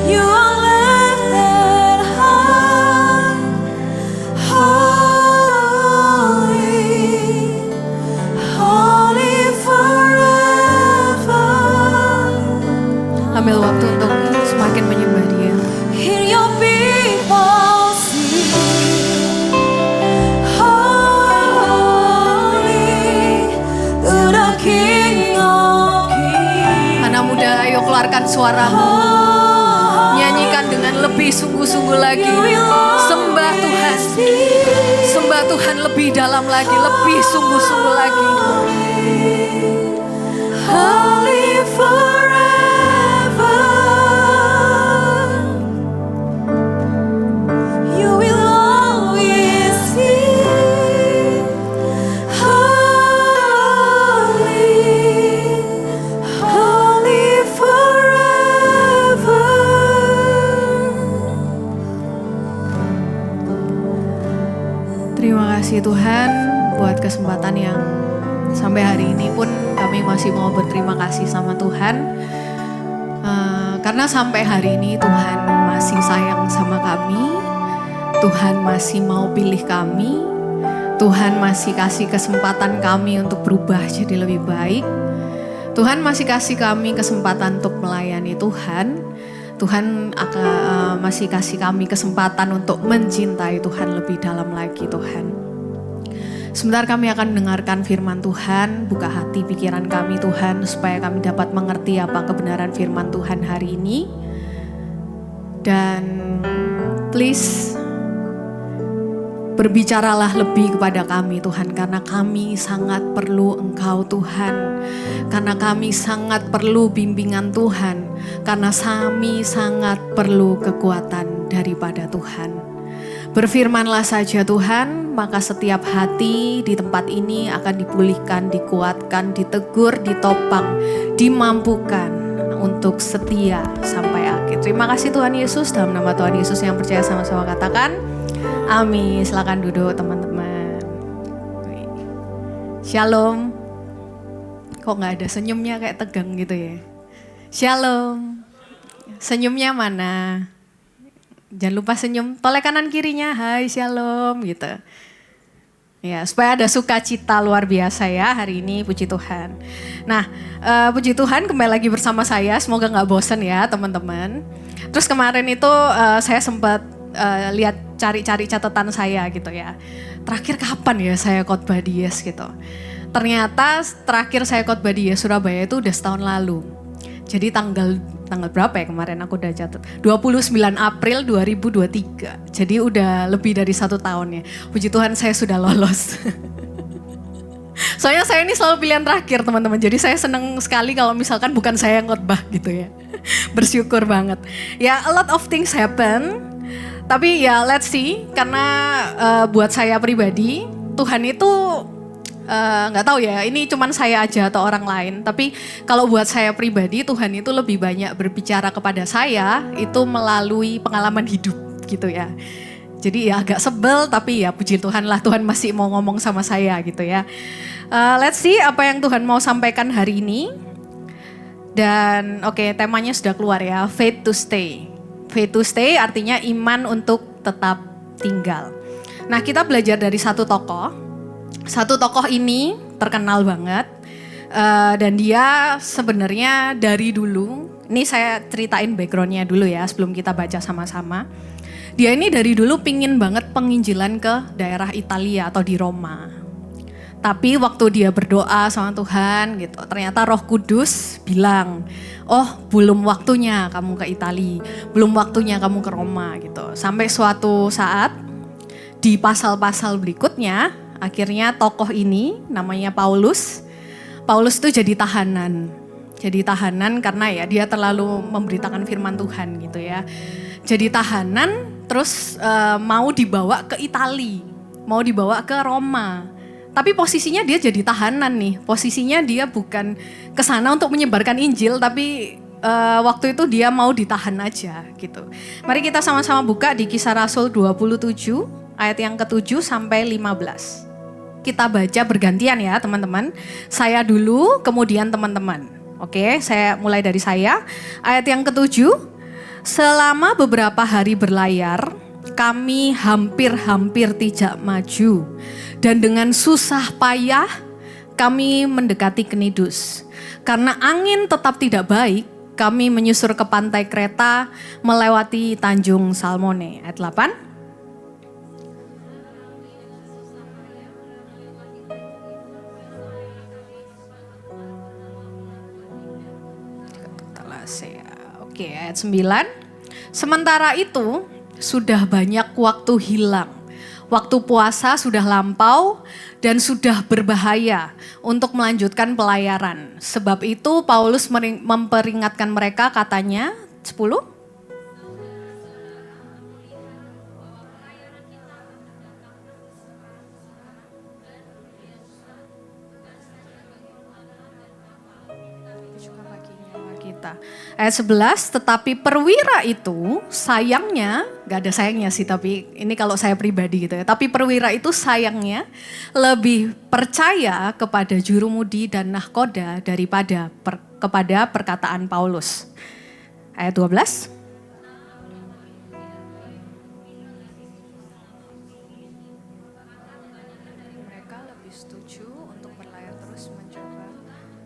You are lifted high, holy, holy forever. Ambil waktu untuk semakin menyembah Dia. Hear your people sing, holy to the King of Kings. Anak muda, ayo keluarkan suaramu. Nyanyikan dengan lebih sungguh-sungguh lagi. Sembah Tuhan. Sembah Tuhan lebih dalam lagi, lebih sungguh-sungguh lagi. Holy forever. You will always be holy, holy forever. Terima kasih Tuhan buat kesempatan yang sampai hari ini pun kami masih mau berterima kasih sama Tuhan. Karena sampai hari ini Tuhan masih sayang sama kami. Tuhan masih mau pilih kami. Tuhan masih kasih kesempatan kami untuk berubah jadi lebih baik. Tuhan masih kasih kami kesempatan untuk melayani Tuhan. Tuhan masih kasih kami kesempatan untuk mencintai Tuhan lebih dalam lagi Tuhan. Sebentar kami akan mendengarkan firman Tuhan, buka hati pikiran kami Tuhan supaya kami dapat mengerti apa kebenaran firman Tuhan hari ini. Dan please berbicaralah lebih kepada kami Tuhan, karena kami sangat perlu Engkau Tuhan. Karena kami sangat perlu bimbingan Tuhan, karena kami sangat perlu kekuatan daripada Tuhan. Berfirmanlah saja Tuhan, maka setiap hati di tempat ini akan dipulihkan, dikuatkan, ditegur, ditopang, dimampukan untuk setia sampai akhir. Terima kasih Tuhan Yesus, dalam nama Tuhan Yesus yang percaya sama-sama katakan amin. Silakan duduk teman-teman. Shalom. Kok gak ada senyumnya, kayak tegang gitu ya. Shalom. Senyumnya mana? Jangan lupa senyum, toleh kanan kirinya, hai shalom gitu. Ya, supaya ada sukacita luar biasa ya hari ini, puji Tuhan. Nah, puji Tuhan kembali lagi bersama saya, semoga gak bosen ya teman-teman. Terus kemarin itu saya sempat lihat cari-cari catatan saya gitu ya. Terakhir kapan ya saya khotbah di Yes gitu. Ternyata terakhir saya khotbah di Yes Surabaya itu udah setahun lalu. Jadi tanggal berapa ya kemarin aku udah catat, 29 April 2023. Jadi udah lebih dari 1 tahun ya. Puji Tuhan saya sudah lolos. Soalnya saya ini selalu pilihan terakhir teman-teman. Jadi saya senang sekali kalau misalkan bukan saya yang khotbah gitu ya. Bersyukur banget. Ya, a lot of things happen. Tapi ya let's see. Karena buat saya pribadi Tuhan itu nggak tahu ya, ini cuman saya aja atau orang lain. Tapi kalau buat saya pribadi, Tuhan itu lebih banyak berbicara kepada saya itu melalui pengalaman hidup gitu ya. Jadi ya agak sebel, tapi ya puji Tuhan lah, Tuhan masih mau ngomong sama saya gitu ya. Let's see apa yang Tuhan mau sampaikan hari ini. Dan oke, temanya sudah keluar ya, faith to stay. Faith to stay artinya iman untuk tetap tinggal. Nah, kita belajar dari satu tokoh. Satu tokoh ini terkenal banget dan dia sebenarnya dari dulu, ini saya ceritain backgroundnya dulu ya sebelum kita baca sama-sama. Dia ini dari dulu pingin banget penginjilan ke daerah Italia atau di Roma. Tapi waktu dia berdoa sama Tuhan gitu, ternyata Roh Kudus bilang, oh belum waktunya kamu ke Italia, belum waktunya kamu ke Roma gitu. Sampai suatu saat di pasal-pasal berikutnya, akhirnya tokoh ini namanya Paulus. Paulus itu jadi tahanan. Jadi tahanan karena ya dia terlalu memberitakan firman Tuhan gitu ya. Jadi tahanan terus mau dibawa ke Italia, mau dibawa ke Roma. Tapi posisinya dia jadi tahanan nih. Posisinya dia bukan ke sana untuk menyebarkan Injil, tapi waktu itu dia mau ditahan aja gitu. Mari kita sama-sama buka di Kisah Rasul 27 ayat yang ke-7 sampai 15. Kita baca bergantian ya teman-teman. Saya dulu, kemudian teman-teman. Oke, saya mulai dari saya. Ayat yang ketujuh, selama beberapa hari berlayar, kami hampir-hampir tidak maju. Dan dengan susah payah, kami mendekati Knidus. Karena angin tetap tidak baik, kami menyusur ke pantai Kreta, melewati Tanjung Salmone. Ayat 8. Oke, ayat 9. Sementara itu sudah banyak waktu hilang. Waktu puasa sudah lampau dan sudah berbahaya untuk melanjutkan pelayaran. Sebab itu Paulus memperingatkan mereka, katanya 10. Ayat 11, tetapi perwira itu sayangnya, gak ada sayangnya sih, tapi ini kalau saya pribadi gitu ya. Tapi perwira itu sayangnya lebih percaya kepada jurumudi dan nahkoda daripada kepada perkataan Paulus. Ayat 12. Mereka lebih setuju untuk berlayar terus mencoba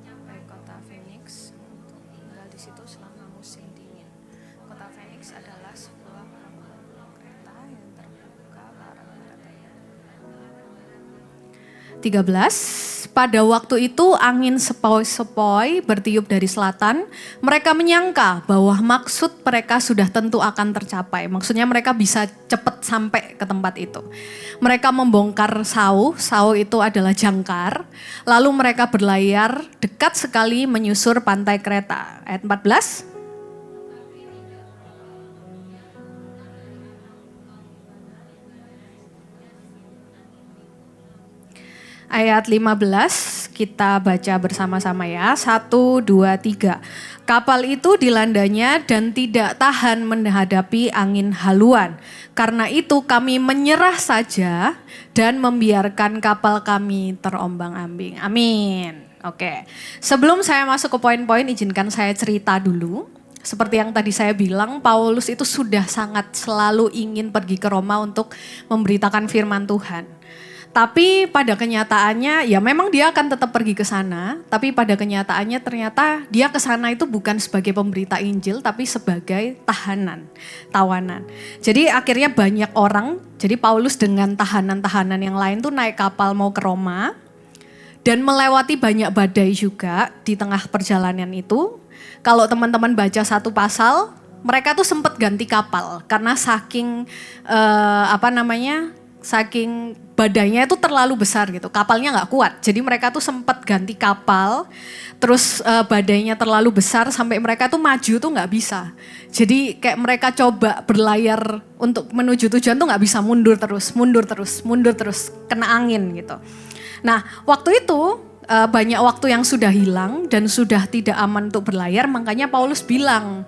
sampai kota Phoenix untuk tinggal di situ selama musim dingin. Kota Phoenix adalah sebuah kereta yang terbuka ke arah barat. 13. Pada waktu itu angin sepoi-sepoi bertiup dari selatan. Mereka menyangka bahwa maksud mereka sudah tentu akan tercapai. Maksudnya mereka bisa cepat sampai ke tempat itu. Mereka membongkar sau itu adalah jangkar. Lalu mereka berlayar dekat sekali menyusur pantai Kreta. Ayat 14. Ayat 15 kita baca bersama-sama ya. 1, 2, 3. Kapal itu dilandanya dan tidak tahan menghadapi angin haluan. Karena itu kami menyerah saja dan membiarkan kapal kami terombang-ambing. Amin. Oke. Sebelum saya masuk ke poin-poin, izinkan saya cerita dulu. Seperti yang tadi saya bilang, Paulus itu sudah sangat selalu ingin pergi ke Roma untuk memberitakan firman Tuhan. Tapi pada kenyataannya ya memang dia akan tetap pergi ke sana, tapi pada kenyataannya ternyata dia ke sana itu bukan sebagai pemberita Injil tapi sebagai tawanan. Jadi akhirnya banyak orang, jadi Paulus dengan tahanan-tahanan yang lain tuh naik kapal mau ke Roma dan melewati banyak badai juga di tengah perjalanan itu. Kalau teman-teman baca satu pasal, mereka tuh sempat ganti kapal karena saking saking badainya itu terlalu besar gitu, kapalnya nggak kuat. Jadi mereka tuh sempat ganti kapal, terus badainya terlalu besar sampai mereka tuh maju tuh nggak bisa. Jadi kayak mereka coba berlayar untuk menuju tujuan tuh nggak bisa, mundur terus, kena angin gitu. Nah waktu itu banyak waktu yang sudah hilang dan sudah tidak aman untuk berlayar, makanya Paulus bilang,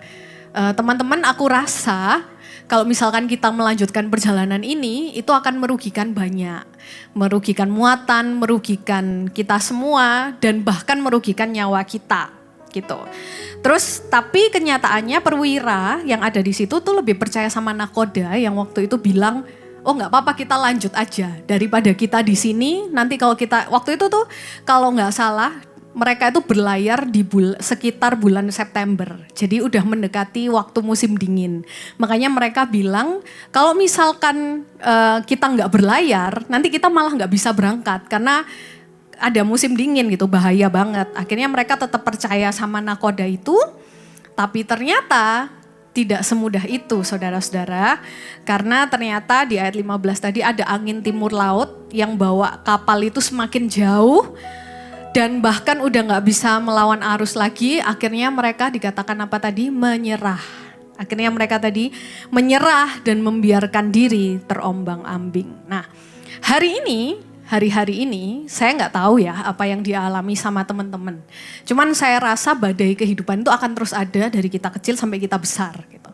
teman-teman aku rasa kalau misalkan kita melanjutkan perjalanan ini, itu akan merugikan banyak. Merugikan muatan, merugikan kita semua, dan bahkan merugikan nyawa kita. Gitu. Terus tapi kenyataannya perwira yang ada di situ tuh lebih percaya sama nahkoda yang waktu itu bilang, oh nggak apa-apa kita lanjut aja. Daripada kita di sini, nanti kalau kita, waktu itu tuh kalau nggak salah, mereka itu berlayar di sekitar bulan September. Jadi udah mendekati waktu musim dingin. Makanya mereka bilang kalau misalkan kita nggak berlayar, nanti kita malah nggak bisa berangkat. Karena ada musim dingin gitu, bahaya banget. Akhirnya mereka tetap percaya sama nahkoda itu. Tapi ternyata tidak semudah itu saudara-saudara. Karena ternyata di ayat 15 tadi ada angin timur laut yang bawa kapal itu semakin jauh. Dan bahkan udah gak bisa melawan arus lagi, akhirnya mereka dikatakan apa tadi? Menyerah. Akhirnya mereka tadi menyerah dan membiarkan diri terombang-ambing. Nah hari-hari ini saya gak tahu ya apa yang dialami sama teman-teman. Cuman saya rasa badai kehidupan itu akan terus ada dari kita kecil sampai kita besar gitu.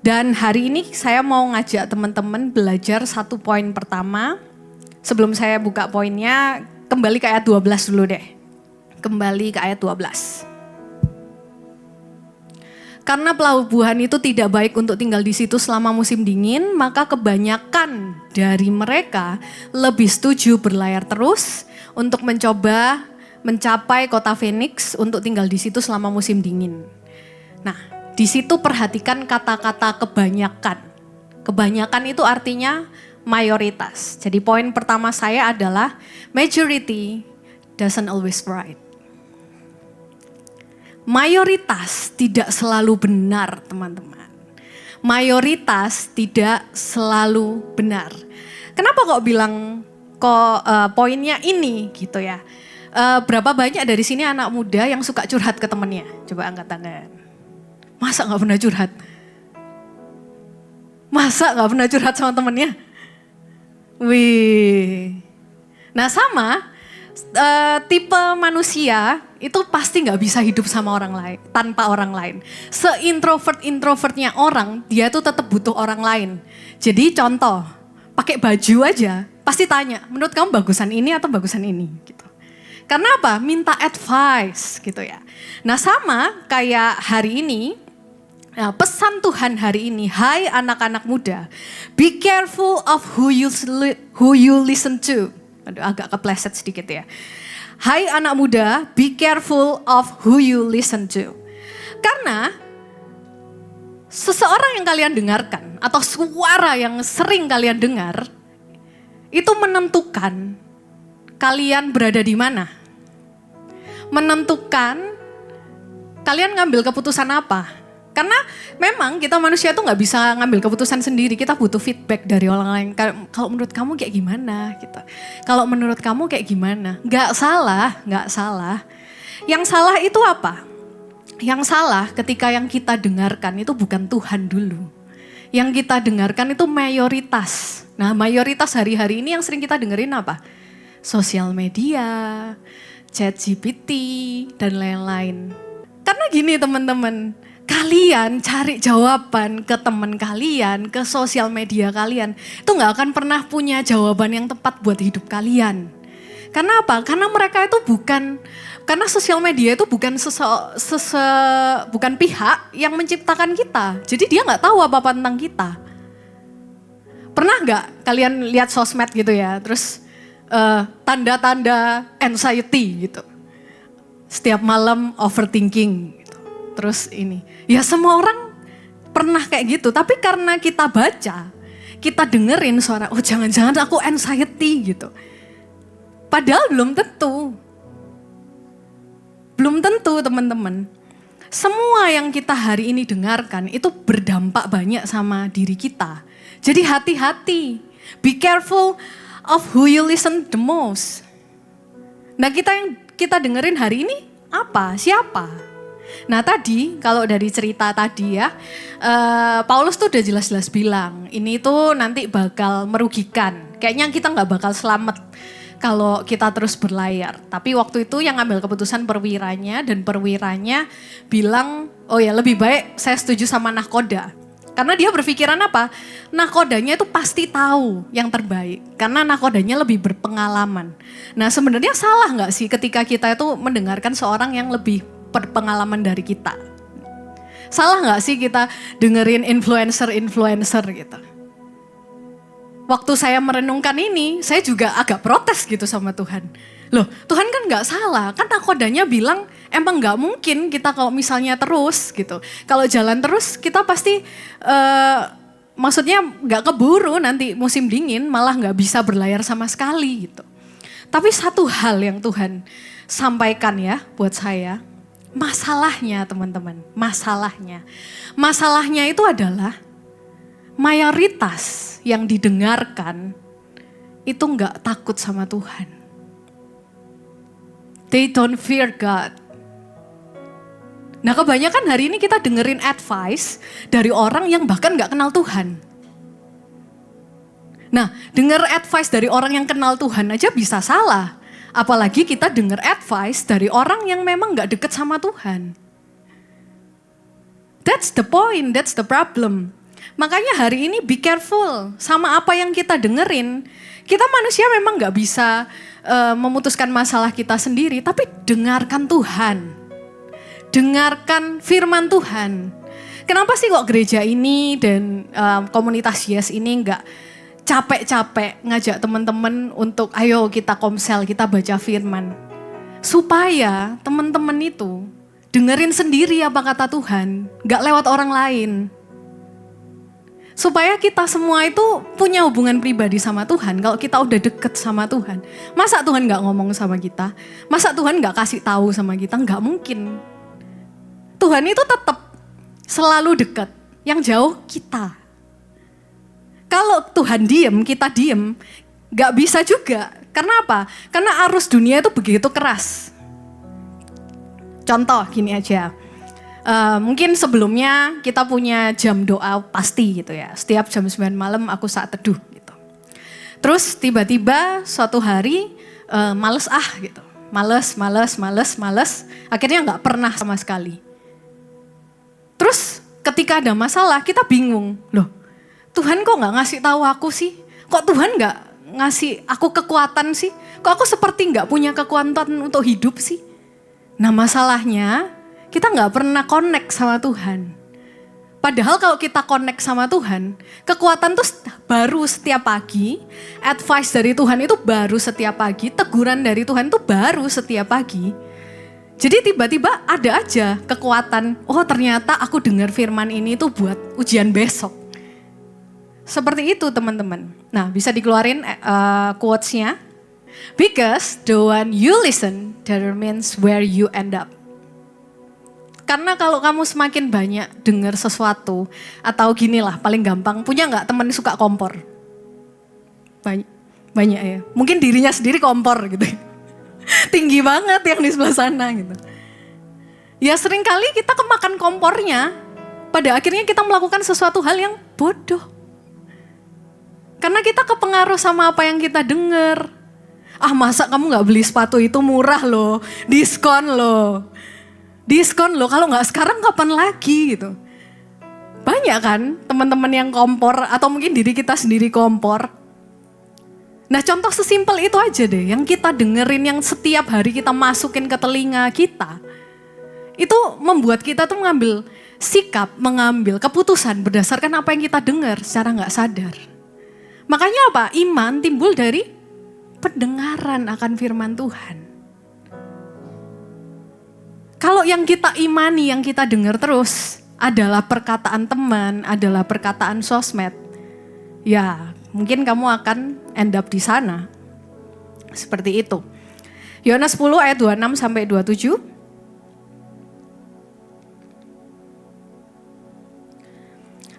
Dan hari ini saya mau ngajak teman-teman belajar satu poin pertama. Sebelum saya buka poinnya, kembali ke ayat 12 dulu deh. Kembali ke ayat 12. Karena pelabuhan itu tidak baik untuk tinggal di situ selama musim dingin, maka kebanyakan dari mereka lebih setuju berlayar terus untuk mencoba mencapai kota Phoenix untuk tinggal di situ selama musim dingin. Nah, di situ perhatikan kata-kata kebanyakan. Kebanyakan itu artinya mayoritas. Jadi poin pertama saya adalah majority doesn't always right. Mayoritas tidak selalu benar, teman-teman. Mayoritas tidak selalu benar. Kenapa kok bilang poinnya ini gitu ya? Berapa banyak dari sini anak muda yang suka curhat ke temennya? Coba angkat tangan. Masa gak pernah curhat? Masa gak pernah curhat sama temennya? Wih. Nah sama, tipe manusia itu pasti nggak bisa hidup sama orang lain, tanpa orang lain. Se-introvert-introvertnya orang, dia tuh tetap butuh orang lain. Jadi contoh, pakai baju aja, pasti tanya, menurut kamu bagusan ini atau bagusan ini? Gitu. Karena apa? Minta advice gitu ya. Nah sama kayak hari ini, nah, pesan Tuhan hari ini, hai anak-anak muda, be careful of who you listen to. Aduh, agak kepleset sedikit ya. Hai anak muda, be careful of who you listen to. Karena seseorang yang kalian dengarkan atau suara yang sering kalian dengar itu menentukan kalian berada di mana. Menentukan kalian ngambil keputusan apa. Karena memang kita manusia tuh nggak bisa ngambil keputusan sendiri, kita butuh feedback dari orang lain. Kalau menurut kamu kayak gimana? Gitu. Kalau menurut kamu kayak gimana? Nggak salah. Yang salah itu apa? Yang salah ketika yang kita dengarkan itu bukan Tuhan dulu. Yang kita dengarkan itu mayoritas. Nah mayoritas hari-hari ini yang sering kita dengerin apa? Sosial media, ChatGPT, dan lain-lain. Karena gini teman-teman, kalian cari jawaban ke teman kalian, ke sosial media kalian, itu gak akan pernah punya jawaban yang tepat buat hidup kalian. Karena apa? Karena mereka itu karena sosial media itu bukan bukan pihak yang menciptakan kita. Jadi dia gak tahu apa-apa tentang kita. Pernah gak kalian lihat sosmed gitu ya, terus tanda-tanda anxiety gitu. Setiap malam overthinking. Terus ini, ya semua orang pernah kayak gitu. Tapi karena kita baca, kita dengerin suara, oh jangan-jangan aku anxiety gitu. Padahal belum tentu. Belum tentu teman-teman. Semua yang kita hari ini dengarkan itu berdampak banyak sama diri kita. Jadi hati-hati, be careful of who you listen the most. Nah kita dengerin hari ini apa? Siapa? Nah tadi kalau dari cerita tadi ya, Paulus tuh udah jelas-jelas bilang ini tuh nanti bakal merugikan. Kayaknya kita gak bakal selamat kalau kita terus berlayar. Tapi waktu itu yang ngambil keputusan perwiranya dan perwiranya bilang, oh ya lebih baik saya setuju sama nahkoda. Karena dia berpikiran apa? Nahkodanya itu pasti tahu yang terbaik. Karena nahkodanya lebih berpengalaman. Nah sebenarnya salah gak sih ketika kita itu mendengarkan seorang yang lebih berpengalaman dari kita. Salah gak sih kita dengerin influencer gitu. Waktu saya merenungkan ini, saya juga agak protes gitu sama Tuhan. Loh, Tuhan kan gak salah. Kan nakodanya bilang emang gak mungkin kita kalau misalnya terus gitu. Kalau jalan terus kita pasti maksudnya gak keburu nanti musim dingin malah gak bisa berlayar sama sekali gitu. Tapi satu hal yang Tuhan sampaikan ya buat saya. Masalahnya teman-teman, masalahnya itu adalah mayoritas yang didengarkan itu nggak takut sama Tuhan. They don't fear God. Nah kebanyakan hari ini kita dengerin advice dari orang yang bahkan nggak kenal Tuhan. Nah denger advice dari orang yang kenal Tuhan aja bisa salah. Apalagi kita dengar advice dari orang yang memang gak deket sama Tuhan. That's the point, that's the problem. Makanya hari ini be careful sama apa yang kita dengerin. Kita manusia memang gak bisa memutuskan masalah kita sendiri, tapi dengarkan Tuhan. Dengarkan firman Tuhan. Kenapa sih kok gereja ini dan komunitas Yes ini nggak capek-capek ngajak teman-teman untuk ayo kita komsel, kita baca firman. Supaya teman-teman itu dengerin sendiri apa kata Tuhan, nggak lewat orang lain. Supaya kita semua itu punya hubungan pribadi sama Tuhan. Kalau kita udah deket sama Tuhan, masa Tuhan nggak ngomong sama kita? Masa Tuhan nggak kasih tahu sama kita? Nggak mungkin. Tuhan itu tetap selalu dekat. Yang jauh kita. Kalau Tuhan diem, kita diem, nggak bisa juga. Karena apa? Karena arus dunia itu begitu keras. Contoh gini aja. Mungkin sebelumnya kita punya jam doa pasti gitu ya. Setiap jam 9 malam aku saat teduh gitu. Terus tiba-tiba suatu hari males gitu. Males. Akhirnya nggak pernah sama sekali. Terus ketika ada masalah kita bingung. Loh Tuhan kok nggak ngasih tahu aku sih? Kok Tuhan nggak ngasih aku kekuatan sih? Kok aku seperti nggak punya kekuatan untuk hidup sih? Nah masalahnya kita nggak pernah connect sama Tuhan. Padahal kalau kita connect sama Tuhan, kekuatan tuh baru setiap pagi, advice dari Tuhan itu baru setiap pagi, teguran dari Tuhan itu baru setiap pagi. Jadi tiba-tiba ada aja kekuatan, oh ternyata aku dengar firman ini tuh buat ujian besok. Seperti itu teman-teman. Nah bisa dikeluarin quotes-nya. Because the one you listen determines where you end up. Karena kalau kamu semakin banyak dengar sesuatu, atau gini lah paling gampang, punya nggak teman suka kompor? Banyak ya. Mungkin dirinya sendiri kompor gitu. Tinggi banget yang di sebelah sana gitu. Ya sering kali kita kemakan kompornya, pada akhirnya kita melakukan sesuatu hal yang bodoh. Karena kita kepengaruh sama apa yang kita dengar. Ah masa kamu gak beli sepatu itu murah loh, diskon loh. Diskon loh, kalau gak sekarang kapan lagi gitu. Banyak kan teman-teman yang kompor atau mungkin diri kita sendiri kompor. Nah contoh sesimpel itu aja deh, yang kita dengerin yang setiap hari kita masukin ke telinga kita. Itu membuat kita tuh mengambil sikap, mengambil keputusan berdasarkan apa yang kita dengar secara gak sadar. Makanya apa? Iman timbul dari pendengaran akan firman Tuhan. Kalau yang kita imani, yang kita dengar terus adalah perkataan teman, adalah perkataan sosmed, ya mungkin kamu akan end up di sana. Seperti itu. Yohanes 10 ayat 26 sampai 27.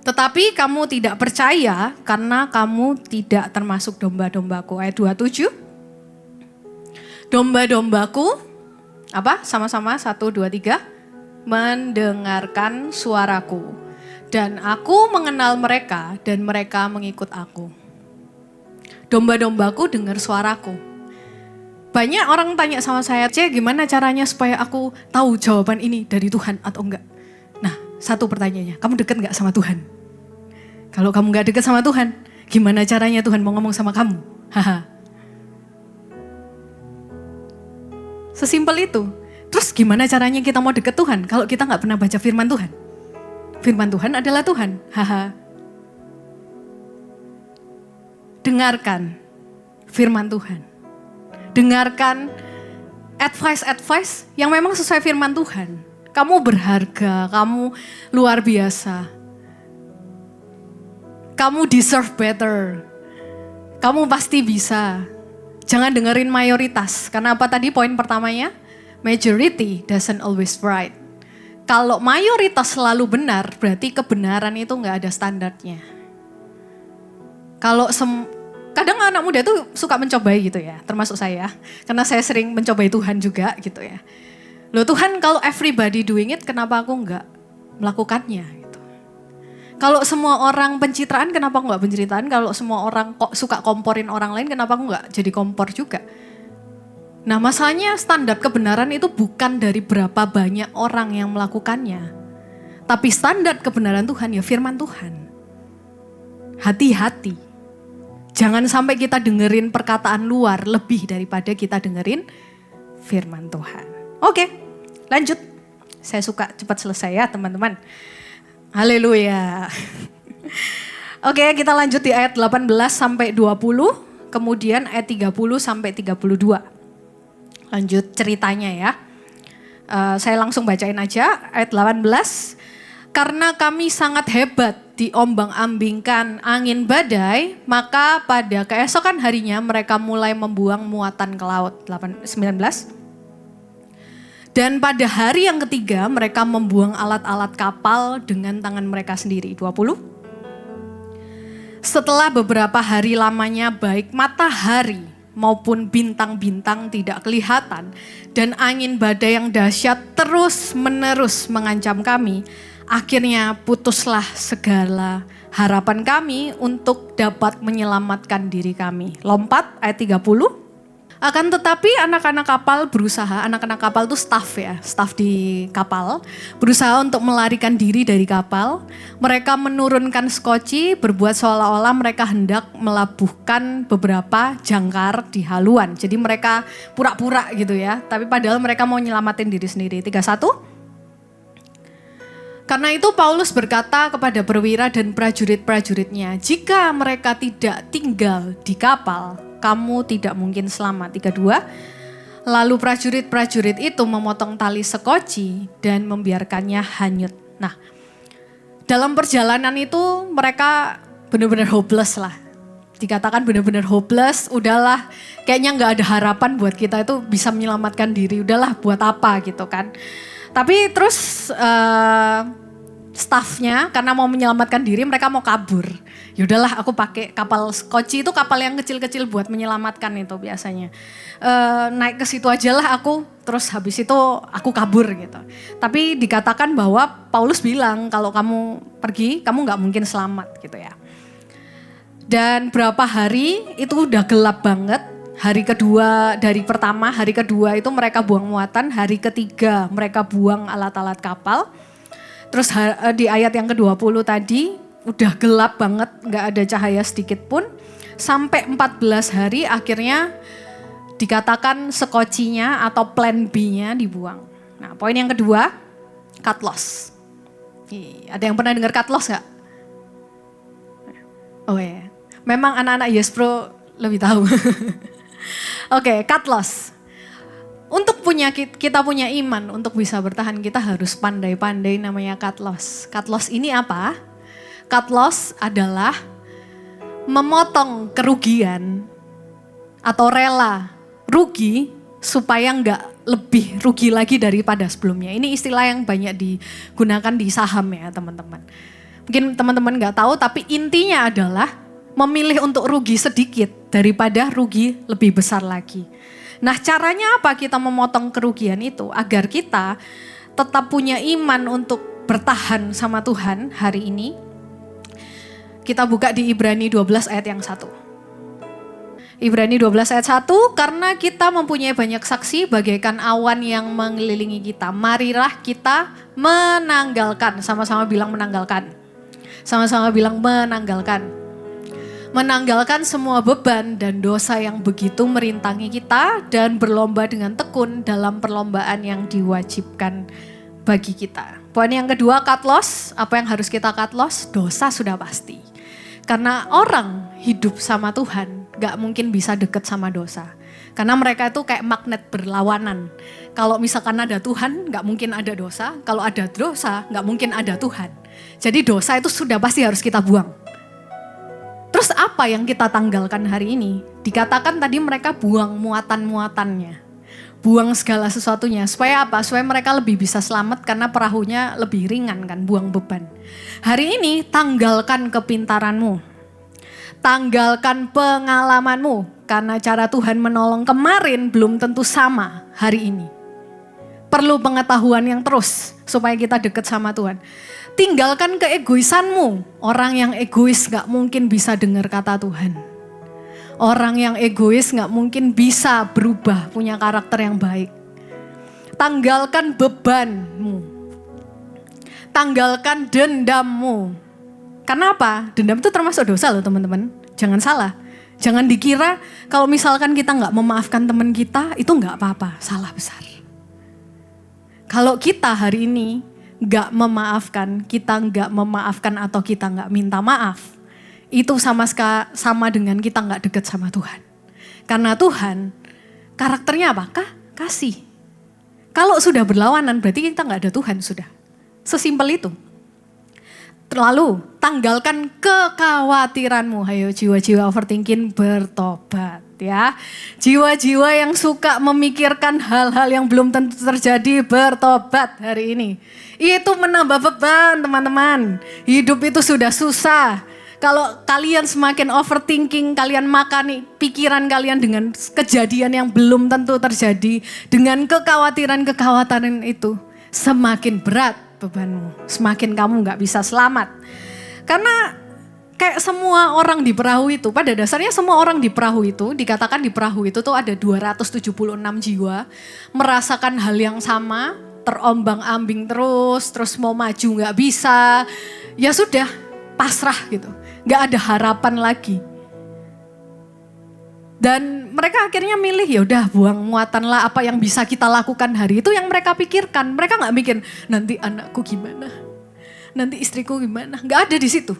Tetapi kamu tidak percaya karena kamu tidak termasuk domba-dombaku. Ayat 27. Domba-dombaku, apa? Sama-sama, 1, 2, 3. Mendengarkan suaraku. Dan aku mengenal mereka dan mereka mengikut aku. Domba-dombaku dengar suaraku. Banyak orang tanya sama saya, gimana caranya supaya aku tahu jawaban ini dari Tuhan atau enggak? Nah, satu pertanyaannya, kamu dekat enggak sama Tuhan? Kalau kamu enggak dekat sama Tuhan, gimana caranya Tuhan mau ngomong sama kamu? Haha. Sesimpel itu. Terus gimana caranya kita mau dekat Tuhan kalau kita enggak pernah baca firman Tuhan? Firman Tuhan adalah Tuhan. Haha. Dengarkan firman Tuhan. Dengarkan advice yang memang sesuai firman Tuhan. Kamu berharga, kamu luar biasa. Kamu deserve better. Kamu pasti bisa. Jangan dengerin mayoritas. Karena apa tadi poin pertamanya? Majority doesn't always right. Kalau mayoritas selalu benar, berarti kebenaran itu gak ada standarnya. Kalau kadang anak muda tuh suka mencobai gitu ya, termasuk saya. Karena saya sering mencobai Tuhan juga gitu ya. Loh Tuhan, kalau everybody doing it, kenapa aku enggak melakukannya? Gitu. Kalau semua orang pencitraan, kenapa aku enggak pencitraan? Kalau semua orang kok suka komporin orang lain, kenapa aku enggak jadi kompor juga? Nah masalahnya standar kebenaran itu bukan dari berapa banyak orang yang melakukannya. Tapi standar kebenaran Tuhan ya firman Tuhan. Hati-hati. Jangan sampai kita dengerin perkataan luar lebih daripada kita dengerin firman Tuhan. Oke, lanjut. Saya suka cepat selesai ya teman-teman. Haleluya. Oke, kita lanjut di ayat 18 sampai 20, kemudian ayat 30 sampai 32. Lanjut ceritanya ya. Saya langsung bacain aja ayat 18. Karena kami sangat hebat diombang-ambingkan angin badai, maka pada keesokan harinya mereka mulai membuang muatan ke laut. 19. Dan pada hari yang ketiga mereka membuang alat-alat kapal dengan tangan mereka sendiri. 20. Setelah beberapa hari lamanya baik matahari maupun bintang-bintang tidak kelihatan dan angin badai yang dahsyat terus-menerus mengancam kami, akhirnya putuslah segala harapan kami untuk dapat menyelamatkan diri kami. Lompat ayat 30. Akan tetapi anak-anak kapal berusaha, anak-anak kapal itu staff ya, staff di kapal, berusaha untuk melarikan diri dari kapal. Mereka menurunkan skoci, berbuat seolah-olah mereka hendak melabuhkan beberapa jangkar di haluan. Jadi mereka pura-pura gitu ya, tapi padahal mereka mau nyelamatin diri sendiri. 31. Karena itu Paulus berkata kepada perwira dan prajurit-prajuritnya, jika mereka tidak tinggal di kapal, kamu tidak mungkin selamat. 32. Lalu prajurit-prajurit itu memotong tali sekoci dan membiarkannya hanyut. Nah, dalam perjalanan itu mereka benar-benar hopeless lah. Dikatakan benar-benar hopeless, udahlah kayaknya nggak ada harapan buat kita itu bisa menyelamatkan diri. Udahlah buat apa gitu kan. Tapi terus staffnya karena mau menyelamatkan diri mereka mau kabur. Yaudahlah aku pakai kapal skoci, itu kapal yang kecil-kecil buat menyelamatkan itu biasanya. Naik ke situ aja lah aku, terus habis itu aku kabur gitu. Tapi dikatakan bahwa Paulus bilang kalau kamu pergi kamu gak mungkin selamat gitu ya. Dan berapa hari itu udah gelap banget. Hari kedua dari pertama, hari kedua itu mereka buang muatan, hari ketiga mereka buang alat-alat kapal. Terus di ayat yang ke-20 tadi udah gelap banget, gak ada cahaya sedikit pun. Sampai 14 hari akhirnya dikatakan sekocinya atau plan B-nya dibuang. Nah poin yang kedua, cut loss. Ada yang pernah dengar cut loss gak? Oh ya, memang anak-anak Yes Pro lebih tahu. Oke, cut loss. Untuk kita punya iman, untuk bisa bertahan kita harus pandai-pandai namanya cut loss. Cut loss ini apa? Cut loss adalah memotong kerugian atau rela rugi supaya nggak lebih rugi lagi daripada sebelumnya. Ini istilah yang banyak digunakan di saham ya teman-teman. Mungkin teman-teman nggak tahu tapi intinya adalah memilih untuk rugi sedikit daripada rugi lebih besar lagi. Nah caranya apa kita memotong kerugian itu agar kita tetap punya iman untuk bertahan sama Tuhan hari ini. Kita buka di Ibrani 12 ayat yang 1. Ibrani 12 ayat 1, karena kita mempunyai banyak saksi bagaikan awan yang mengelilingi kita. Marilah kita menanggalkan, sama-sama bilang menanggalkan. Sama-sama bilang menanggalkan. Menanggalkan semua beban dan dosa yang begitu merintangi kita dan berlomba dengan tekun dalam perlombaan yang diwajibkan bagi kita. Poin yang kedua, cut loss. Apa yang harus kita cut loss? Dosa sudah pasti. Karena orang hidup sama Tuhan gak mungkin bisa deket sama dosa. Karena mereka itu kayak magnet berlawanan. Kalau misalkan ada Tuhan gak mungkin ada dosa. Kalau ada dosa gak mungkin ada Tuhan. Jadi dosa itu sudah pasti harus kita buang. Terus apa yang kita tanggalkan hari ini? Dikatakan tadi mereka buang muatan-muatannya. Buang segala sesuatunya. Supaya apa? Supaya mereka lebih bisa selamat karena perahunya lebih ringan kan, buang beban. Hari ini tanggalkan kepintaranmu. Tanggalkan pengalamanmu. Karena cara Tuhan menolong kemarin belum tentu sama hari ini. Perlu pengetahuan yang terus supaya kita dekat sama Tuhan. Tinggalkan keegoisanmu. Orang yang egois gak mungkin bisa dengar kata Tuhan. Orang yang egois gak mungkin bisa berubah, punya karakter yang baik. Tanggalkan bebanmu. Tanggalkan dendammu. Karena apa? Dendam itu termasuk dosa loh teman-teman. Jangan salah. Jangan dikira kalau misalkan kita gak memaafkan teman kita, itu gak apa-apa. Salah besar. Kalau kita hari ini nggak memaafkan, kita nggak memaafkan atau kita nggak minta maaf, itu sama dengan kita nggak dekat sama Tuhan. Karena Tuhan karakternya apa? Kasih. Kalau sudah berlawanan berarti kita nggak ada Tuhan sudah. Sesimpel itu. Lalu tanggalkan kekhawatiranmu. Ayo jiwa-jiwa overthinking bertobat ya. Jiwa-jiwa yang suka memikirkan hal-hal yang belum tentu terjadi bertobat hari ini. Itu menambah beban teman-teman. Hidup itu sudah susah. Kalau kalian semakin overthinking, kalian makani pikiran kalian dengan kejadian yang belum tentu terjadi. Dengan kekhawatiran-kekhawatiran itu semakin berat bebanmu, semakin kamu gak bisa selamat. Karena kayak semua orang di perahu itu, pada dasarnya semua orang di perahu itu, dikatakan di perahu itu tuh ada 276 jiwa, merasakan hal yang sama, terombang-ambing terus mau maju gak bisa, ya sudah pasrah gitu, gak ada harapan lagi. Dan mereka akhirnya milih ya udah buang muatanlah, apa yang bisa kita lakukan hari itu yang mereka pikirkan. Mereka nggak mikir nanti anakku gimana, nanti istriku gimana, nggak ada di situ.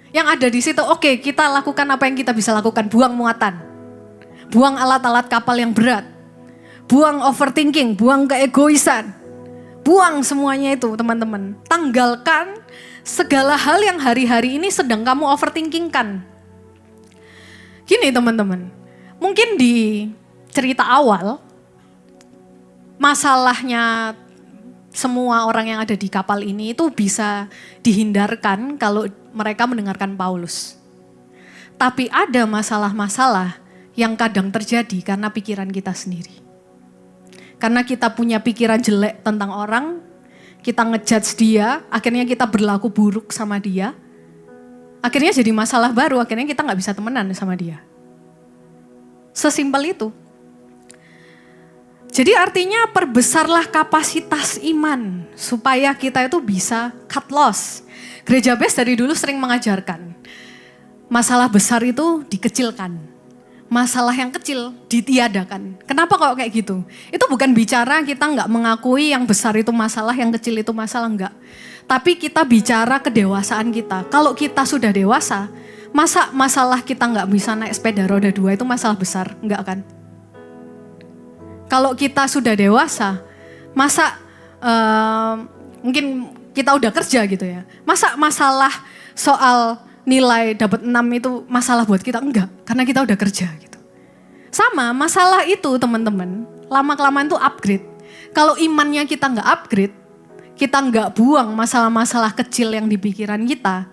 Yang ada di situ oke, kita lakukan apa yang kita bisa lakukan, buang muatan, buang alat-alat kapal yang berat, buang overthinking, buang keegoisan, buang semuanya itu teman-teman. Tanggalkan segala hal yang hari-hari ini sedang kamu overthinkingkan. Gini teman-teman, mungkin di cerita awal, masalahnya semua orang yang ada di kapal ini itu bisa dihindarkan kalau mereka mendengarkan Paulus. Tapi ada masalah-masalah yang kadang terjadi karena pikiran kita sendiri. Karena kita punya pikiran jelek tentang orang, kita ngejudge dia, akhirnya kita berlaku buruk sama dia. Akhirnya jadi masalah baru, akhirnya kita gak bisa temenan sama dia. Sesimpel itu. Jadi artinya perbesarlah kapasitas iman supaya kita itu bisa cut loss. Gereja Best dari dulu sering mengajarkan, masalah besar itu dikecilkan. Masalah yang kecil ditiadakan. Kenapa kok kayak gitu? Itu bukan bicara kita gak mengakui yang besar itu masalah, yang kecil itu masalah, enggak. Tapi kita bicara kedewasaan kita. Kalau kita sudah dewasa, masa masalah kita nggak bisa naik sepeda roda 2 itu masalah besar? Enggak kan? Kalau kita sudah dewasa, masa mungkin kita udah kerja gitu ya. Masa masalah soal nilai dapat 6 itu masalah buat kita? Enggak, karena kita udah kerja gitu. Sama masalah itu teman-teman, lama-kelamaan itu upgrade. Kalau imannya kita nggak upgrade, kita nggak buang masalah-masalah kecil yang di pikiran kita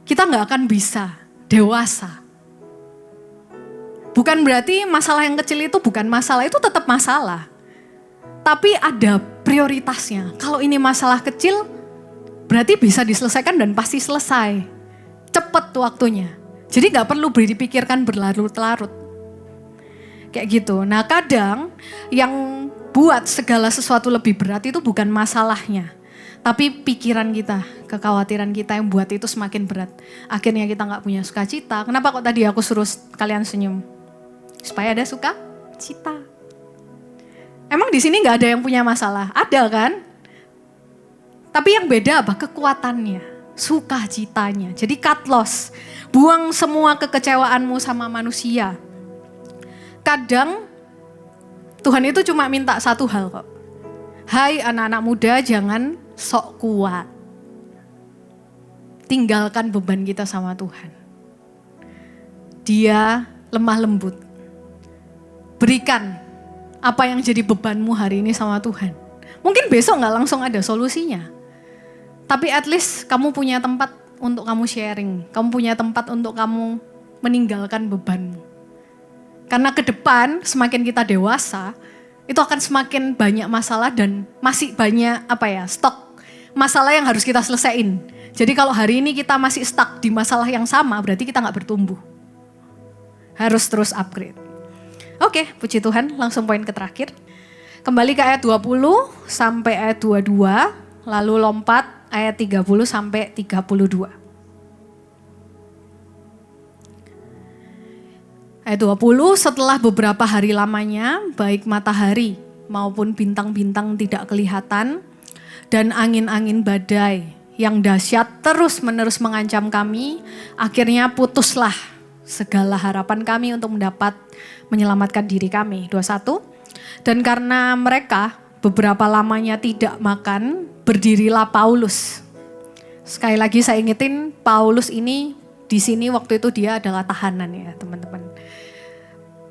nggak akan bisa dewasa. Bukan berarti masalah yang kecil itu bukan masalah, itu tetap masalah. Tapi ada prioritasnya. Kalau ini masalah kecil, berarti bisa diselesaikan dan pasti selesai. Cepat waktunya. Jadi nggak perlu dipikirkan berlarut-larut. Kayak gitu. Nah kadang yang buat segala sesuatu lebih berat itu bukan masalahnya. Tapi pikiran kita, kekhawatiran kita yang buat itu semakin berat. Akhirnya kita gak punya sukacita. Kenapa kok tadi aku suruh kalian senyum? Supaya ada sukacita. Emang di sini gak ada yang punya masalah? Ada kan? Tapi yang beda apa? Kekuatannya, sukacitanya. Jadi cut loss. Buang semua kekecewaanmu sama manusia. Kadang Tuhan itu cuma minta satu hal kok. Hai anak-anak muda, jangan sok kuat. Tinggalkan beban kita sama Tuhan. Dia lemah lembut. Berikan apa yang jadi bebanmu hari ini sama Tuhan. Mungkin besok gak langsung ada solusinya. Tapi at least kamu punya tempat untuk kamu sharing. Kamu punya tempat untuk kamu meninggalkan bebanmu. Karena ke depan semakin kita dewasa, itu akan semakin banyak masalah dan masih banyak stok masalah yang harus kita selesaiin. Jadi kalau hari ini kita masih stuck di masalah yang sama, berarti kita gak bertumbuh. Harus terus upgrade. Oke, puji Tuhan, langsung poin ke terakhir. Kembali ke ayat 20 sampai ayat 22, lalu lompat ayat 30 sampai 32. Ayat 20, setelah beberapa hari lamanya, baik matahari maupun bintang-bintang tidak kelihatan, dan angin-angin badai yang dahsyat terus-menerus mengancam kami. Akhirnya putuslah segala harapan kami untuk mendapat menyelamatkan diri kami. 21. Dan karena mereka beberapa lamanya tidak makan, berdirilah Paulus. Sekali lagi saya ingetin, Paulus ini di sini waktu itu dia adalah tahanan ya teman-teman.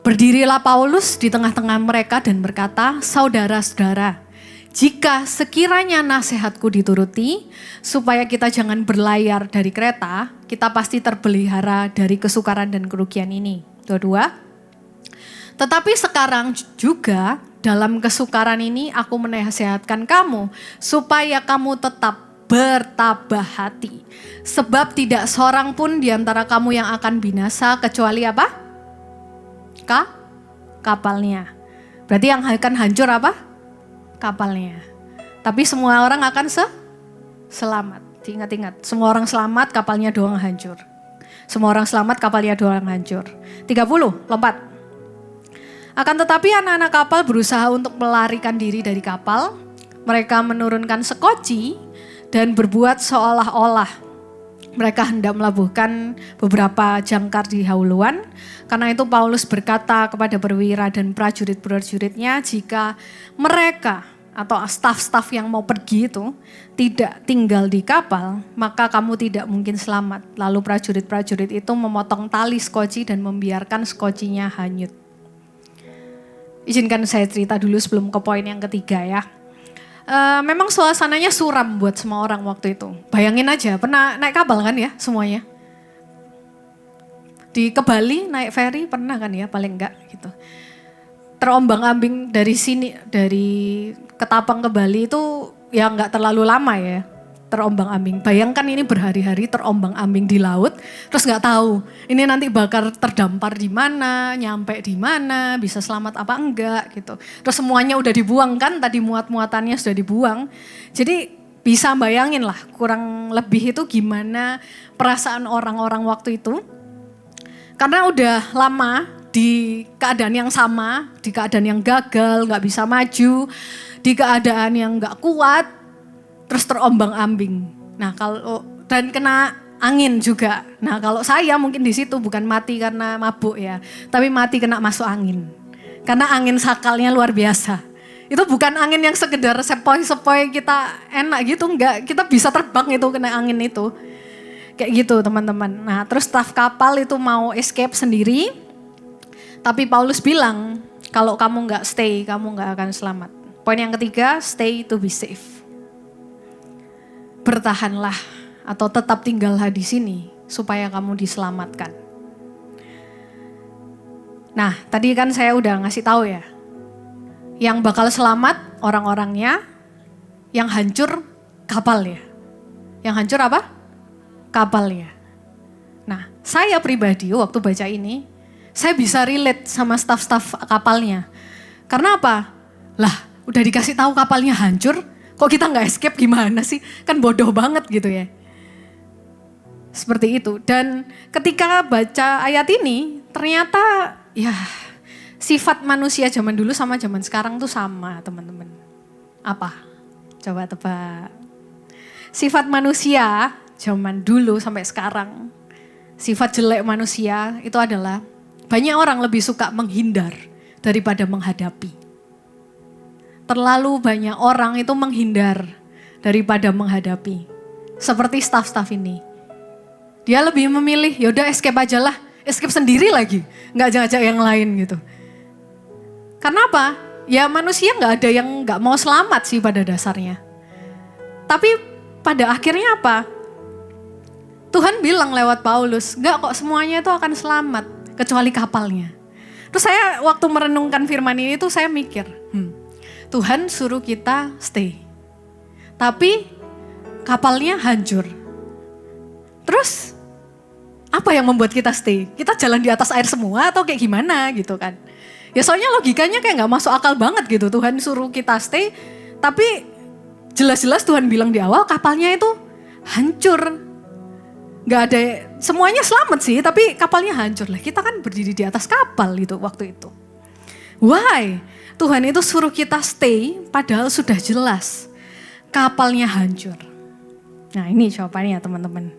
Berdirilah Paulus di tengah-tengah mereka dan berkata, saudara-saudara, jika sekiranya nasihatku dituruti, supaya kita jangan berlayar dari kereta, kita pasti terpelihara dari kesukaran dan kerugian ini. 22. Tetapi sekarang juga dalam kesukaran ini aku menasihatkan kamu, supaya kamu tetap bertabah hati. Sebab tidak seorang pun di antara kamu yang akan binasa kecuali apa? Kapalnya. Berarti yang akan hancur apa? Kapalnya. Tapi semua orang akan selamat. Ingat-ingat, semua orang selamat, kapalnya doang hancur. Semua orang selamat, kapalnya doang hancur. 30, lompat. Akan tetapi anak-anak kapal berusaha untuk melarikan diri dari kapal. Mereka menurunkan sekoci dan berbuat seolah-olah mereka hendak melabuhkan beberapa jangkar di hauluan. Karena itu Paulus berkata kepada perwira dan prajurit-prajuritnya, jika mereka atau staf-staf yang mau pergi itu tidak tinggal di kapal, maka kamu tidak mungkin selamat. Lalu prajurit-prajurit itu memotong tali skoci dan membiarkan skocinya hanyut. Izinkan saya cerita dulu sebelum ke poin yang ketiga ya. Memang suasananya suram buat semua orang waktu itu. Bayangin aja, pernah naik kapal kan ya semuanya? Ke Bali naik ferry pernah kan ya, paling enggak gitu. Terombang-ambing dari sini, dari Ketapang ke Bali itu ya enggak terlalu lama ya. Terombang-ambing, bayangkan ini berhari-hari terombang-ambing di laut, terus enggak tahu ini nanti bakal terdampar di mana, nyampe di mana, bisa selamat apa enggak gitu. Terus semuanya udah dibuang kan, tadi muat-muatannya sudah dibuang. Jadi bisa bayangin lah kurang lebih itu gimana perasaan orang-orang waktu itu. Karena udah lama di keadaan yang sama, di keadaan yang gagal, gak bisa maju, di keadaan yang gak kuat, terus terombang-ambing. Nah kalau dan kena angin juga. Nah kalau saya mungkin di situ bukan mati karena mabuk ya, tapi mati kena masuk angin. Karena angin sakalnya luar biasa. Itu bukan angin yang sekedar sepoi-sepoi kita enak gitu, enggak. Kita bisa terbang itu kena angin itu. Kayak gitu teman-teman. Nah terus staf kapal itu mau escape sendiri. Tapi Paulus bilang, kalau kamu enggak stay, kamu enggak akan selamat. Poin yang ketiga, stay to be safe. Bertahanlah atau tetap tinggallah di sini supaya kamu diselamatkan. Nah, tadi kan saya udah ngasih tahu ya. Yang bakal selamat orang-orangnya, yang hancur kapalnya. Yang hancur apa? Kapalnya. Nah, saya pribadi waktu baca ini, saya bisa relate sama staf-staf kapalnya. Karena apa? Lah, udah dikasih tahu kapalnya hancur, kok kita nggak escape gimana sih? Kan bodoh banget gitu ya. Seperti itu. Dan ketika baca ayat ini, ternyata ya sifat manusia zaman dulu sama zaman sekarang tuh sama teman-teman. Apa? Coba tebak. Sifat manusia zaman dulu sampai sekarang, sifat jelek manusia itu adalah banyak orang lebih suka menghindar daripada menghadapi. Terlalu banyak orang itu menghindar daripada menghadapi. Seperti staf-staf ini. Dia lebih memilih, yaudah escape aja lah. Escape sendiri lagi. Nggak ajak-ajak yang lain gitu. Karena apa? Ya manusia nggak ada yang nggak mau selamat sih pada dasarnya. Tapi pada akhirnya apa? Tuhan bilang lewat Paulus, nggak kok semuanya itu akan selamat. Kecuali kapalnya. Terus saya waktu merenungkan firman ini tuh saya mikir, Tuhan suruh kita stay. Tapi kapalnya hancur. Terus apa yang membuat kita stay? Kita jalan di atas air semua atau kayak gimana gitu kan. Ya soalnya logikanya kayak gak masuk akal banget gitu. Tuhan suruh kita stay, tapi jelas-jelas Tuhan bilang di awal kapalnya itu hancur. Gak ada, semuanya selamat sih tapi kapalnya hancur lah. Kita kan berdiri di atas kapal gitu waktu itu. Why? Tuhan itu suruh kita stay padahal sudah jelas. kapalnya hancur? Nah ini jawabannya teman-teman.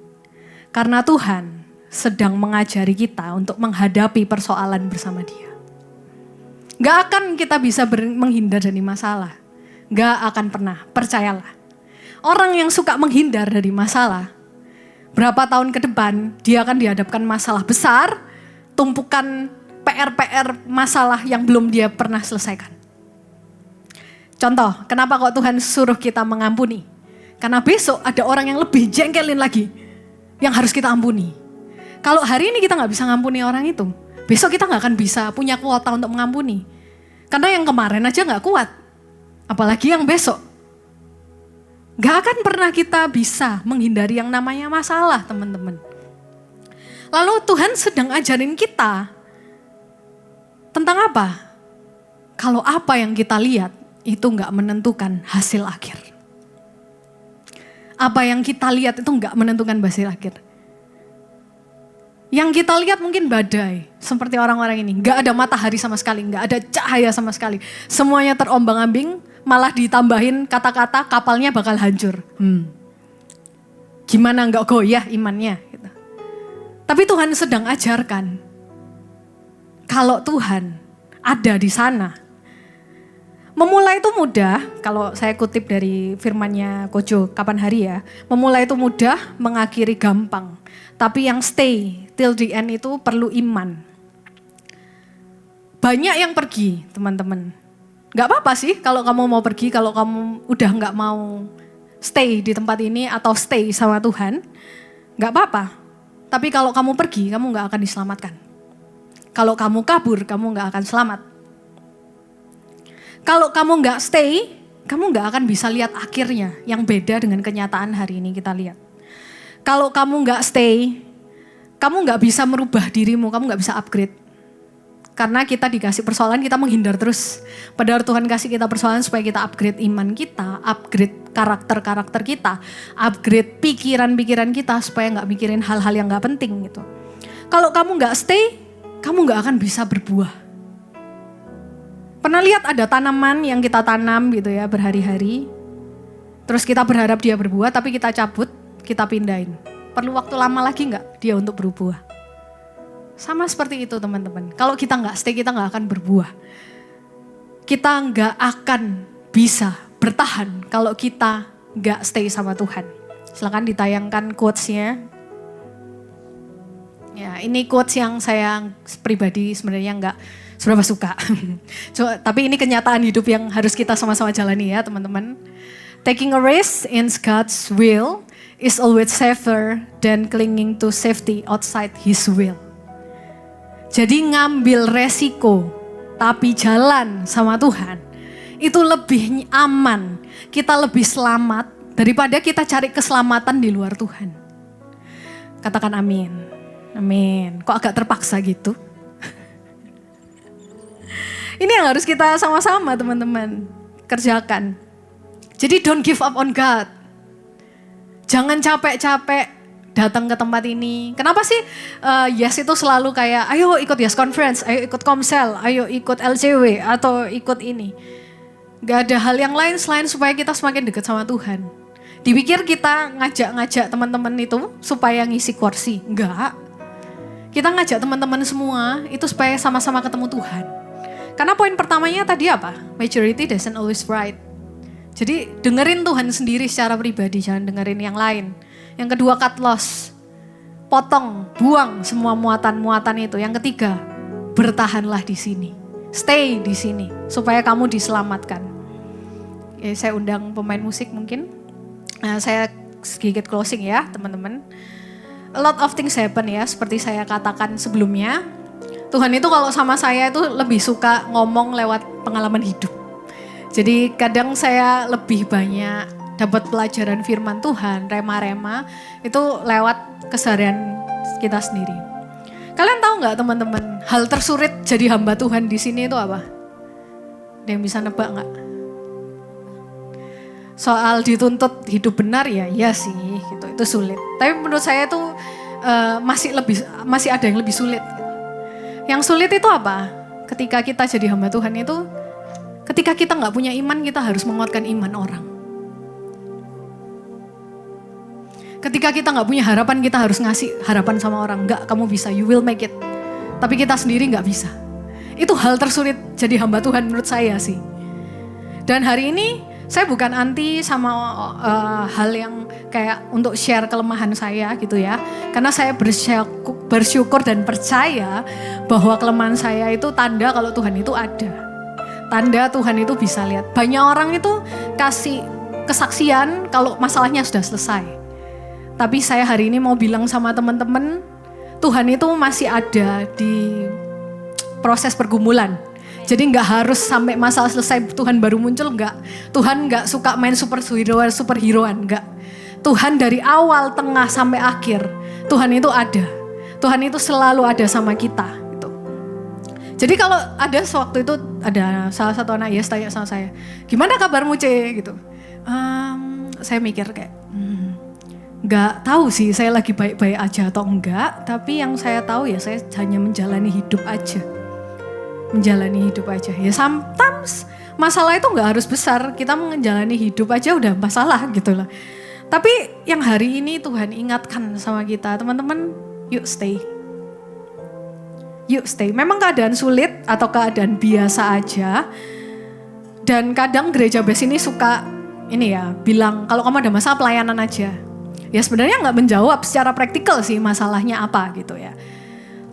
Karena Tuhan sedang mengajari kita untuk menghadapi persoalan bersama Dia. Gak akan kita bisa menghindar dari masalah. Gak akan pernah, percayalah. Orang yang suka menghindar dari masalah, berapa tahun ke depan dia akan dihadapkan masalah besar, tumpukan PR-PR masalah yang belum dia pernah selesaikan. Contoh, kenapa kok Tuhan suruh kita mengampuni? Karena besok ada orang yang lebih jengkelin lagi, yang harus kita ampuni. Kalau hari ini kita gak bisa ngampuni orang itu, besok kita gak akan bisa punya kuota untuk mengampuni. Karena yang kemarin aja gak kuat, apalagi yang besok. Gak akan pernah kita bisa menghindari yang namanya masalah, teman-teman. Lalu Tuhan sedang ajarin kita tentang apa? Kalau apa yang kita lihat itu gak menentukan hasil akhir. Apa yang kita lihat itu gak menentukan hasil akhir. Yang kita lihat mungkin badai, seperti orang-orang ini. Gak ada matahari sama sekali, gak ada cahaya sama sekali. Semuanya terombang-ambing, malah ditambahin kata-kata kapalnya bakal hancur. Gimana gak goyah imannya? Gitu. Tapi Tuhan sedang ajarkan, kalau Tuhan ada di sana. Memulai itu mudah, kalau saya kutip dari firmannya Kojo kapan hari ya. Memulai itu mudah, mengakhiri gampang. Tapi yang stay till the end itu perlu iman. Banyak yang pergi, teman-teman. Gak apa-apa sih kalau kamu mau pergi, kalau kamu udah gak mau stay di tempat ini atau stay sama Tuhan. Gak apa-apa. Tapi kalau kamu pergi, kamu gak akan diselamatkan. Kalau kamu kabur, kamu gak akan selamat. Kalau kamu gak stay, kamu gak akan bisa lihat akhirnya yang beda dengan kenyataan hari ini kita lihat. Kalau kamu gak stay, kamu gak bisa merubah dirimu, kamu gak bisa upgrade. Karena kita dikasih persoalan, kita menghindar terus. Padahal Tuhan kasih kita persoalan supaya kita upgrade iman kita, upgrade karakter-karakter kita, upgrade pikiran-pikiran kita supaya gak mikirin hal-hal yang gak penting gitu. Kalau kamu gak stay, kamu gak akan bisa berbuah. Pernah lihat ada tanaman yang kita tanam gitu ya berhari-hari. Terus kita berharap dia berbuah tapi kita cabut, kita pindahin. Perlu waktu lama lagi gak dia untuk berbuah? Sama seperti itu teman-teman. Kalau kita gak stay, kita gak akan berbuah. Kita gak akan bisa bertahan kalau kita gak stay sama Tuhan. Silakan ditayangkan quotes-nya. Ya, ini quotes yang saya pribadi sebenarnya gak seberapa suka. Tapi ini kenyataan hidup yang harus kita sama-sama jalani ya teman-teman. Taking a risk in God's will is always safer than clinging to safety outside His will. Jadi ngambil resiko tapi jalan sama Tuhan itu lebih aman. Kita lebih selamat daripada kita cari keselamatan di luar Tuhan. Katakan amin. Amin. Kok agak terpaksa gitu? Ini yang harus kita sama-sama teman-teman kerjakan. Jadi don't give up on God. Jangan capek-capek datang ke tempat ini. Kenapa sih Yes itu selalu kayak ayo ikut Yes Conference, ayo ikut Komsel, ayo ikut LCW atau ikut ini. Gak ada hal yang lain selain supaya kita semakin dekat sama Tuhan. Dipikir kita ngajak-ngajak teman-teman itu supaya ngisi kursi. Enggak. Kita ngajak teman-teman semua itu supaya sama-sama ketemu Tuhan. Karena poin pertamanya tadi apa? Majority doesn't always right. Jadi dengerin Tuhan sendiri secara pribadi, jangan dengerin yang lain. Yang kedua cut loss. Potong, buang semua muatan-muatan itu. Yang ketiga, bertahanlah di sini. Stay di sini supaya kamu diselamatkan. Saya undang pemain musik mungkin. Saya sedikit closing ya teman-teman. A lot of things happen ya, seperti saya katakan sebelumnya. Tuhan itu kalau sama saya itu lebih suka ngomong lewat pengalaman hidup. Jadi kadang saya lebih banyak dapat pelajaran firman Tuhan, rema-rema, itu lewat keseharian kita sendiri. Kalian tahu nggak teman-teman, hal tersulit jadi hamba Tuhan di sini itu apa? Ada yang bisa nebak nggak? Soal dituntut hidup benar ya, iya sih, gitu, itu sulit. Tapi menurut saya itu masih ada yang lebih sulit. Yang sulit itu apa? Ketika kita jadi hamba Tuhan itu, ketika kita nggak punya iman, kita harus menguatkan iman orang. Ketika kita nggak punya harapan, kita harus ngasih harapan sama orang. Enggak, kamu bisa, you will make it. Tapi kita sendiri nggak bisa. Itu hal tersulit jadi hamba Tuhan menurut saya sih. Dan hari ini saya bukan anti sama hal yang kayak untuk share kelemahan saya gitu ya. Karena saya bersyukur dan percaya bahwa kelemahan saya itu tanda kalau Tuhan itu ada. Tanda Tuhan itu bisa lihat. Banyak orang itu kasih kesaksian kalau masalahnya sudah selesai. Tapi saya hari ini mau bilang sama teman-teman, Tuhan itu masih ada di proses pergumulan. Jadi nggak harus sampai masalah selesai Tuhan baru muncul, nggak. Tuhan nggak suka main superheroan, nggak. Tuhan dari awal, tengah sampai akhir, Tuhan itu ada. Tuhan itu selalu ada sama kita. Gitu. Jadi kalau ada sewaktu itu ada salah satu anak Yes tanya sama saya, gimana kabarmu C? Gitu. Saya mikir kayak, nggak tahu sih saya lagi baik-baik aja atau enggak. Tapi yang saya tahu ya saya hanya menjalani hidup aja. Menjalani hidup aja. Ya sometimes masalah itu nggak harus besar. Kita menjalani hidup aja udah masalah gitu lah. Tapi yang hari ini Tuhan ingatkan sama kita, teman-teman, yuk stay. Yuk stay. Memang keadaan sulit atau keadaan biasa aja. Dan kadang gereja base ini suka ini ya bilang kalau kamu ada masalah pelayanan aja. Ya sebenarnya nggak menjawab secara praktikal sih masalahnya apa gitu ya.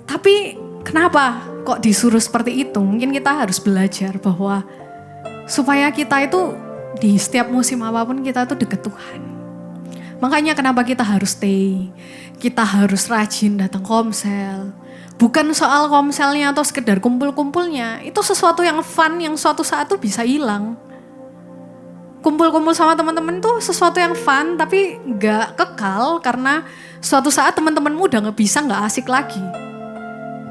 Tapi kenapa kok disuruh seperti itu? Mungkin kita harus belajar bahwa supaya kita itu di setiap musim apapun kita itu deket Tuhan. Makanya kenapa kita harus stay, kita harus rajin datang komsel. Bukan soal komselnya atau sekedar kumpul-kumpulnya, itu sesuatu yang fun yang suatu saat tuh bisa hilang. Kumpul-kumpul sama teman-teman tuh sesuatu yang fun tapi gak kekal karena suatu saat teman-temanmu udah gak asik lagi.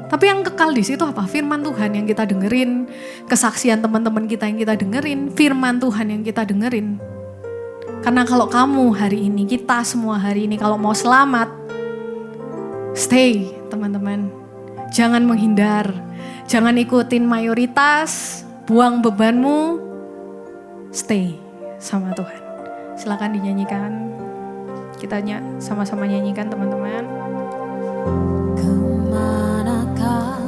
Tapi yang kekal di situ apa? Firman Tuhan yang kita dengerin, kesaksian teman-teman kita yang kita dengerin, firman Tuhan yang kita dengerin. Karena kalau kamu hari ini, kita semua hari ini kalau mau selamat, stay teman-teman. Jangan menghindar, jangan ikutin mayoritas, buang bebanmu, stay sama Tuhan. Silakan dinyanyikan. Kita sama-sama nyanyikan teman-teman. Kemanakah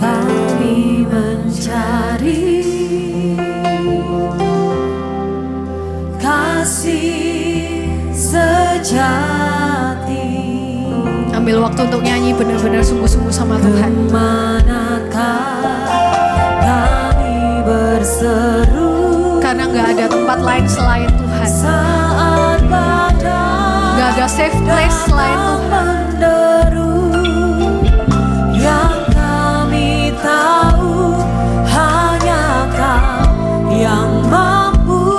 kami mencari kasih sejati? Ambil waktu untuk nyanyi benar-benar sungguh-sungguh sama Tuhan. Kemanakah kami berseru? Karena gak ada tempat lain selain Tuhan. Saat badai Gak ada safe place selain Tuhan. menderu, yang kami tahu hanya Kau yang mampu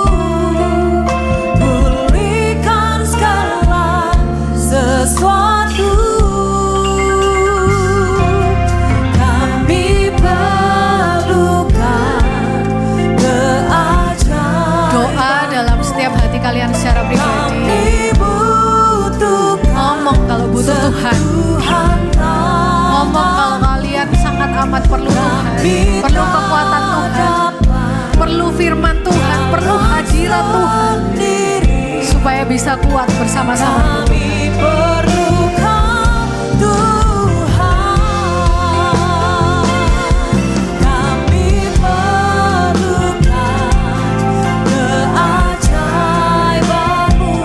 pulihkan segala sesuatu. Kami perlukan keajaiban. Doa dalam setiap hati kalian secara pribadi. Ngomong kalau butuh Tuhan. Ngomong kalau kalian sangat amat perlu Tuhan. Perlu kekuatan Tuhan. Perlu firman Tuhan. Perlu hadirat Tuhan. Supaya bisa kuat bersama-sama. Kami perlukan Tuhan. Kami perlukan keajaiban-Mu.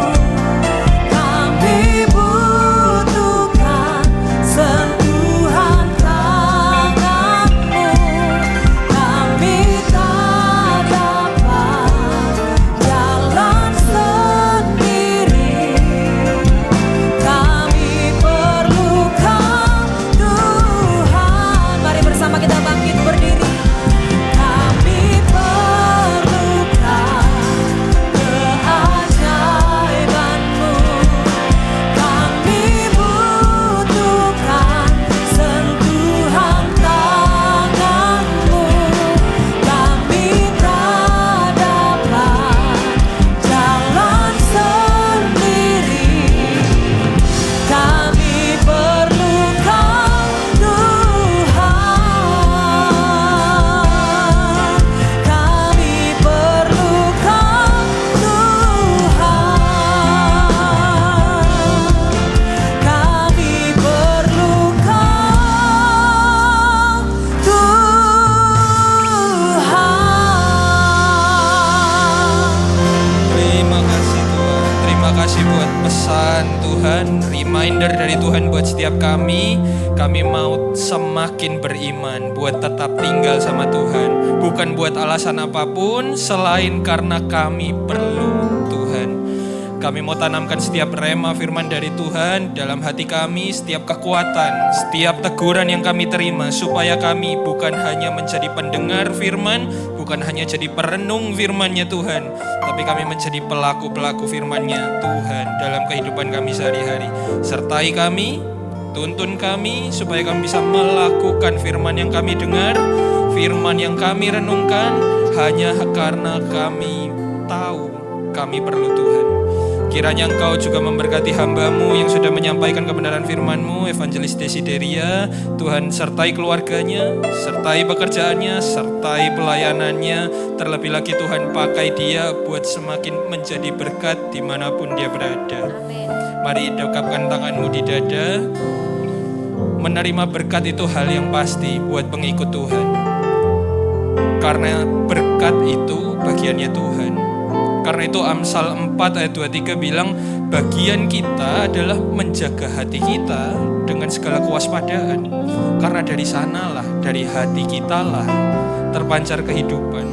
Kami butuhkan sentuhan tangan-Mu. Kami tak dapat jalan sendiri. reminder dari Tuhan buat setiap kami mau semakin beriman buat tetap tinggal sama Tuhan. Bukan buat alasan apapun selain karena kami perlu Tuhan. Kami mau tanamkan setiap rema firman dari Tuhan dalam hati kami, setiap kekuatan, setiap teguran yang kami terima, supaya kami bukan hanya menjadi pendengar firman, bukan hanya jadi perenung firman-Nya Tuhan, tapi kami menjadi pelaku-pelaku firman-Nya Tuhan dalam kehidupan kami sehari-hari. Sertai kami, tuntun kami, supaya kami bisa melakukan firman yang kami dengar, firman yang kami renungkan, hanya karena kami tahu kami perlu Tuhan. Kiranya Engkau juga memberkati hamba-Mu yang sudah menyampaikan kebenaran firman-Mu, Evangelis Desideria. Tuhan, sertai keluarganya, sertai pekerjaannya, sertai pelayanannya. Terlebih lagi Tuhan, pakai dia buat semakin menjadi berkat dimanapun dia berada. Mari dekapkan tangan-Mu di dada. Menerima berkat itu hal yang pasti buat pengikut Tuhan. Karena berkat itu bagiannya Tuhan. Karena itu Amsal 4 ayat 23 bilang, bagian kita adalah menjaga hati kita dengan segala kewaspadaan. Karena dari sanalah, dari hati kita lah terpancar kehidupan.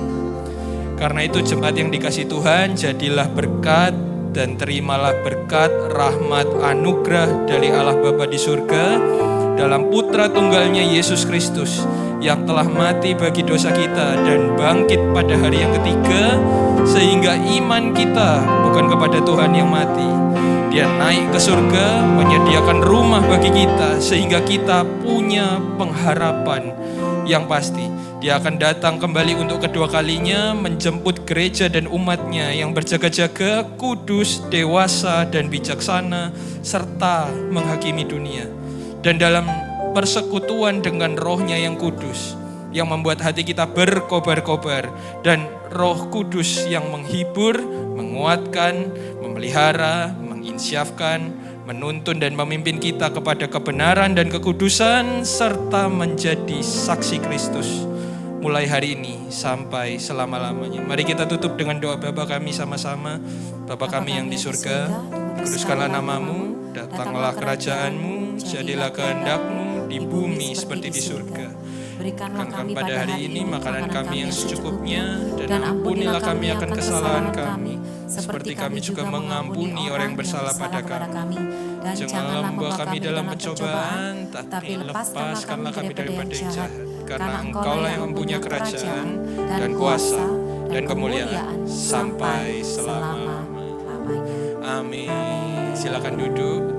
Karena itu jemaat yang dikasih Tuhan, jadilah berkat dan terimalah berkat, rahmat, anugerah dari Allah Bapa di surga dalam Putra Tunggalnya Yesus Kristus yang telah mati bagi dosa kita dan bangkit pada hari yang ketiga, sehingga iman kita bukan kepada Tuhan yang mati. Dia naik ke surga, menyediakan rumah bagi kita, sehingga kita punya pengharapan yang pasti. Dia akan datang kembali untuk kedua kalinya, menjemput gereja dan umatnya yang berjaga-jaga, kudus, dewasa, dan bijaksana, serta menghakimi dunia. Dan dalam persekutuan dengan Roh-Nya yang kudus, yang membuat hati kita berkobar-kobar, dan Roh Kudus yang menghibur, menguatkan, memelihara, menginsyafkan, menuntun dan memimpin kita kepada kebenaran dan kekudusan, serta menjadi saksi Kristus mulai hari ini sampai selama-lamanya. Mari kita tutup dengan doa Bapa kami sama-sama. Bapa kami yang di surga, kuduskanlah nama-Mu, datanglah kerajaan-Mu, jadilah kehendak-Mu di bumi seperti di surga. Berikanlah kami pada hari ini makanan kami yang secukupnya, dan ampunilah kami akan kesalahan kami, seperti kami juga mengampuni orang yang bersalah pada kami. Dan janganlah membawa kami dalam pencobaan, tapi lepaskanlah kami daripada yang jahat. Karena Engkaulah yang mempunyai kerajaan, dan kuasa, dan kemuliaan, sampai selama-lamanya. Amin. Silakan duduk.